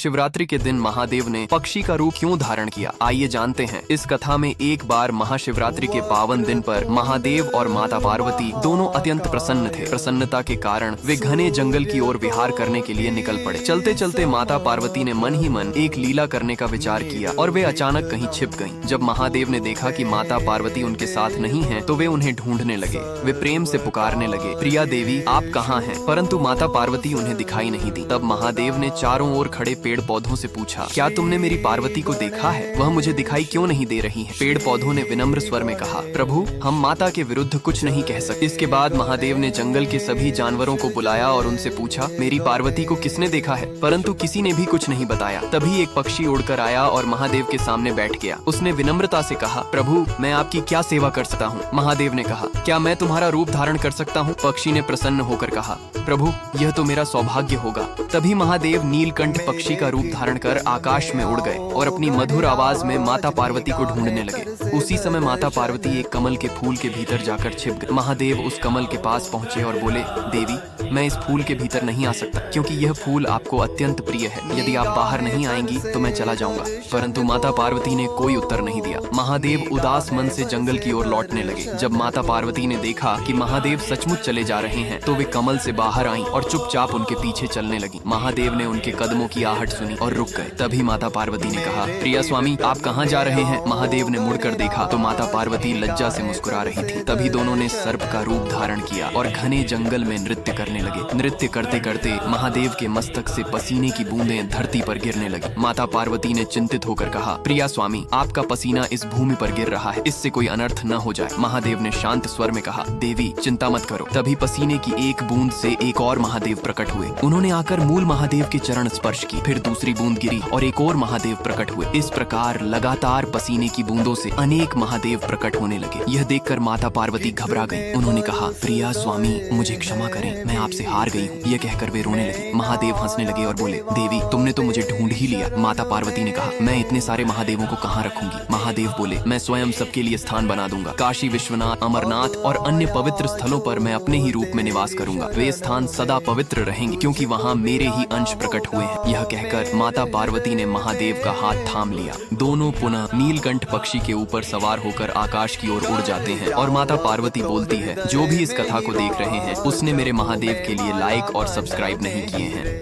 शिवरात्रि के दिन महादेव ने पक्षी का रूप क्यों धारण किया, आइए जानते हैं। इस कथा में एक बार महाशिवरात्रि के पावन दिन पर महादेव और माता पार्वती दोनों अत्यंत प्रसन्न थे। प्रसन्नता के कारण वे घने जंगल की ओर विहार करने के लिए निकल पड़े। चलते चलते माता पार्वती ने मन ही मन एक लीला करने का विचार किया और वे अचानक कहीं छिप गईं। जब महादेव ने देखा कि माता पार्वती उनके साथ नहीं हैं, तो वे उन्हें ढूंढने लगे। वे प्रेम से पुकारने लगे, प्रिया देवी आप कहाँ हैं? परंतु माता पार्वती उन्हें दिखाई नहीं दी। तब महादेव ने चारों ओर खड़े पेड़ पौधों से पूछा, क्या तुमने मेरी पार्वती को देखा है? वह मुझे दिखाई क्यों नहीं दे रही है? पेड़ पौधों ने विनम्र स्वर में कहा, प्रभु हम माता के विरुद्ध कुछ नहीं कह सकते। इसके बाद महादेव ने जंगल के सभी जानवरों को बुलाया और उनसे पूछा, मेरी पार्वती को किसने देखा है? परंतु किसी ने भी कुछ नहीं बताया। तभी एक पक्षी उड़कर आया और महादेव के सामने बैठ गया। उसने विनम्रता से कहा, प्रभु मैं आपकी क्या सेवा कर सकता हूँ? महादेव ने कहा, क्या मैं तुम्हारा रूप धारण कर सकता हूँ? पक्षी ने प्रसन्न होकर कहा, प्रभु यह तो मेरा सौभाग्य होगा। तभी महादेव नीलकंठ पक्षी का रूप धारण कर आकाश में उड़ गए और अपनी मधुर आवाज में माता पार्वती को ढूंढने लगे। उसी समय माता पार्वती एक कमल के फूल के भीतर जाकर छिप गए। महादेव उस कमल के पास पहुँचे और बोले, देवी मैं इस फूल के भीतर नहीं आ सकता, क्योंकि यह फूल आपको अत्यंत प्रिय है। यदि आप बाहर नहीं आएंगी तो मैं चला जाऊंगा। परंतु माता पार्वती ने कोई उत्तर नहीं दिया। महादेव उदास मन से जंगल की ओर लौटने लगे। जब माता पार्वती ने देखा कि महादेव सचमुच चले जा रहे हैं, तो वे कमल से बाहर आईं और चुपचाप उनके पीछे चलने लगी। महादेव ने उनके कदमों की आहट सुनी और रुक गए। तभी माता पार्वती ने कहा, प्रिया स्वामी आप कहाँ जा रहे हैं? महादेव ने मुड़कर देखा तो माता पार्वती लज्जा से मुस्कुरा रही थी। तभी दोनों ने सर्प का रूप धारण किया और घने जंगल में नृत्य करने लगे। नृत्य करते करते महादेव के मस्तक से पसीने की बूंदें धरती पर गिरने लगी। माता पार्वती ने चिंतित होकर कहा, प्रिया स्वामी आपका पसीना इस भूमि पर गिर रहा है, इससे कोई अनर्थ न हो जाए। महादेव ने शांत स्वर में कहा, देवी चिंता मत करो। तभी पसीने की एक बूंद से एक और महादेव प्रकट हुए। उन्होंने आकर मूल महादेव के चरण स्पर्श की। फिर दूसरी बूंद गिरी और एक और महादेव प्रकट हुए। इस प्रकार लगातार पसीने की बूंदों से अनेक महादेव प्रकट होने लगे। यह देखकर माता पार्वती घबरा गईं। उन्होंने कहा, प्रिया स्वामी मुझे क्षमा करें, मैं आपसे हार गई हूँ। यह कहकर वे रोने लगी। महादेव हंसने लगे और बोले, देवी तुमने तो मुझे ढूंढ ही लिया। माता पार्वती ने कहा, मैं इतने सारे महादेवों को कहाँ रखूंगी? महादेव बोले, मैं स्वयं सबके लिए स्थान बना दूंगा। काशी विश्वनाथ, अमरनाथ और अन्य पवित्र स्थलों पर मैं अपने ही रूप में निवास करूंगा। वे स्थान सदा पवित्र रहेंगे, क्योंकि वहाँ मेरे ही अंश प्रकट हुए हैं। यह कहकर माता पार्वती ने महादेव का हाथ थाम लिया। दोनों पुनः नीलकंठ पक्षी के ऊपर सवार होकर आकाश की ओर उड़ जाते हैं और माता पार्वती बोलती है, जो भी इस कथा को देख रहे हैं उसने मेरे महादेव के लिए लाइक और सब्सक्राइब नहीं किए हैं।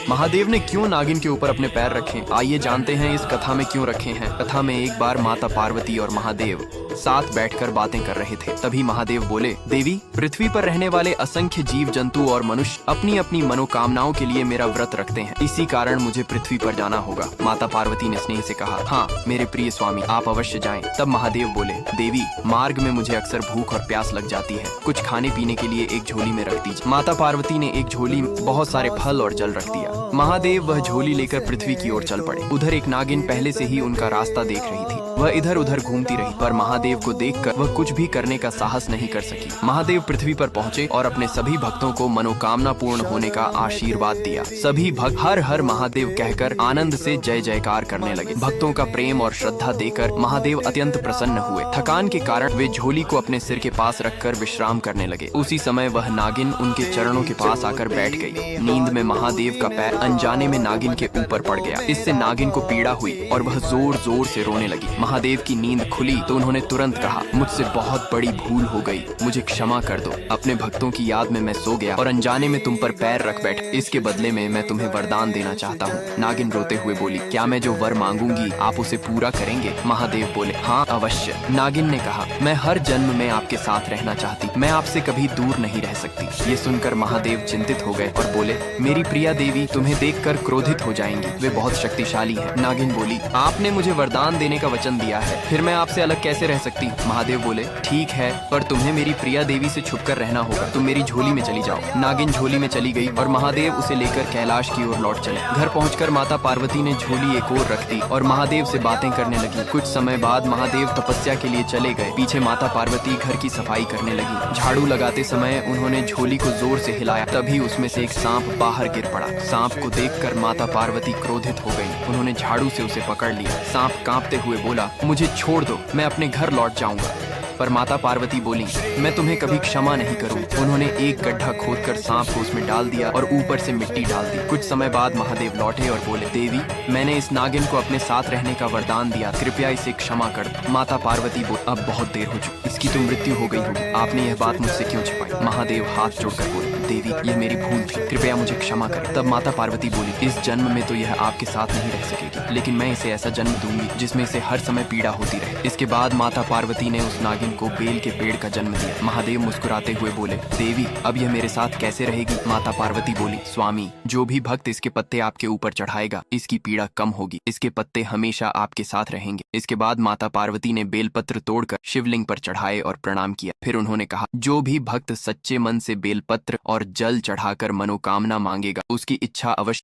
महादेव ने क्यों नागिन के ऊपर अपने पैर रखे, आइए जानते हैं इस कथा में क्यों रखे हैं। कथा में एक बार माता पार्वती और महादेव साथ बैठकर बातें कर रहे थे। तभी महादेव बोले, देवी पृथ्वी पर रहने वाले असंख्य जीव जंतु और मनुष्य अपनी अपनी मनोकामनाओं के लिए मेरा व्रत रखते हैं, इसी कारण मुझे पृथ्वी पर जाना होगा। माता पार्वती ने स्नेह से कहा, हाँ मेरे प्रिय स्वामी आप अवश्य जाएं। तब महादेव बोले, देवी मार्ग में मुझे अक्सर भूख और प्यास लग जाती है, कुछ खाने पीने के लिए एक झोली में रख दीजिए। माता पार्वती ने एक झोली में बहुत सारे फल और जल रख दिया। महादेव वह झोली लेकर पृथ्वी की ओर चल पड़े। उधर एक नागिन पहले से ही उनका रास्ता देख रही थी। वह इधर उधर घूमती रही, पर महादेव को देखकर वह कुछ भी करने का साहस नहीं कर सकी। महादेव पृथ्वी पर पहुँचे और अपने सभी भक्तों को मनोकामना पूर्ण होने का आशीर्वाद दिया। सभी भक्त हर हर महादेव कहकर आनंद से जय जयकार करने लगे। भक्तों का प्रेम और श्रद्धा देकर महादेव अत्यंत प्रसन्न हुए। थकान के कारण वे झोली को अपने सिर के पास रखकर विश्राम करने लगे। उसी समय वह नागिन उनके चरणों के पास आकर बैठ गई। नींद में महादेव का पैर अनजाने में नागिन के ऊपर पड़ गया। इससे नागिन को पीड़ा हुई और वह जोर जोर से रोने लगी। महादेव की नींद खुली तो उन्होंने तुरंत कहा, मुझसे बहुत बड़ी भूल हो गई, मुझे क्षमा कर दो। अपने भक्तों की याद में मैं सो गया और अनजाने में तुम पर पैर रख बैठ। इसके बदले में मैं तुम्हें वरदान देना चाहता हूँ। नागिन रोते हुए बोली, क्या मैं जो वर मांगूंगी आप उसे पूरा करेंगे? महादेव बोले, हाँ अवश्य। नागिन ने कहा, मैं हर जन्म में आपके साथ रहना चाहती, मैं आपसे कभी दूर नहीं रह सकती। ये सुनकर महादेव चिंतित हो गए और बोले, मेरी प्रिया देवी तुम्हें देखकर क्रोधित हो जाएंगी, वे बहुत शक्तिशाली हैं। नागिन बोली, आपने मुझे वरदान देने का वचन दिया है, फिर मैं आपसे अलग कैसे रह सकती? महादेव बोले, ठीक है, पर तुम्हें मेरी प्रिया देवी से छुपकर रहना होगा। तुम मेरी झोली में चली जाओ। नागिन झोली में चली गई और महादेव उसे लेकर कैलाश की ओर लौट चले। घर पहुंचकर माता पार्वती ने झोली एक ओर रख दी और महादेव से बातें करने लगी। कुछ समय बाद महादेव तपस्या के लिए चले गए। पीछे माता पार्वती घर की सफाई करने लगी। झाड़ू लगाते समय उन्होंने झोली को जोर से हिलाया, तभी उसमें से एक सांप बाहर गिर पड़ा। सांप को देखकर माता पार्वती क्रोधित हो गई। उन्होंने झाड़ू से उसे पकड़ लिया। सांप कांपते हुए बोला, मुझे छोड़ दो, मैं अपने घर लौट जाऊंगा। पर माता पार्वती बोली, मैं तुम्हें कभी क्षमा नहीं करूँ। उन्होंने एक गड्ढा खोदकर सांप को उसमें डाल दिया और ऊपर से मिट्टी डाल दी। कुछ समय बाद महादेव लौटे और बोले, देवी, मैंने इस नागिन को अपने साथ रहने का वरदान दिया, कृपया इसे क्षमा कर दो। माता पार्वती बोली, अब बहुत देर हो चुकी, इसकी तो मृत्यु हो गई होगी, आपने यह बात मुझसे क्यों छिपाई? महादेव हाथ जोड़कर बोले, देवी, यह मेरी भूल थी, कृपया मुझे क्षमा करें। तब माता पार्वती बोली, इस जन्म में तो यह आपके साथ नहीं रह सकेगी, लेकिन मैं इसे ऐसा जन्म दूंगी जिसमें इसे हर समय पीड़ा होती रहे। इसके बाद माता पार्वती ने उस नागिन को बेल के पेड़ का जन्म दिया। महादेव मुस्कुराते हुए बोले, देवी, अब यह मेरे साथ कैसे रहेगी? माता पार्वती बोली, स्वामी, जो भी भक्त इसके पत्ते आपके ऊपर चढ़ाएगा, इसकी पीड़ा कम होगी, इसके पत्ते हमेशा आपके साथ रहेंगे। इसके बाद माता पार्वती ने बेलपत्र तोड़कर शिवलिंग पर चढ़ाए और प्रणाम किया। फिर उन्होंने कहा, जो भी भक्त सच्चे मन से बेलपत्र और जल चढ़ाकर मनोकामना मांगेगा, उसकी इच्छा अवश्य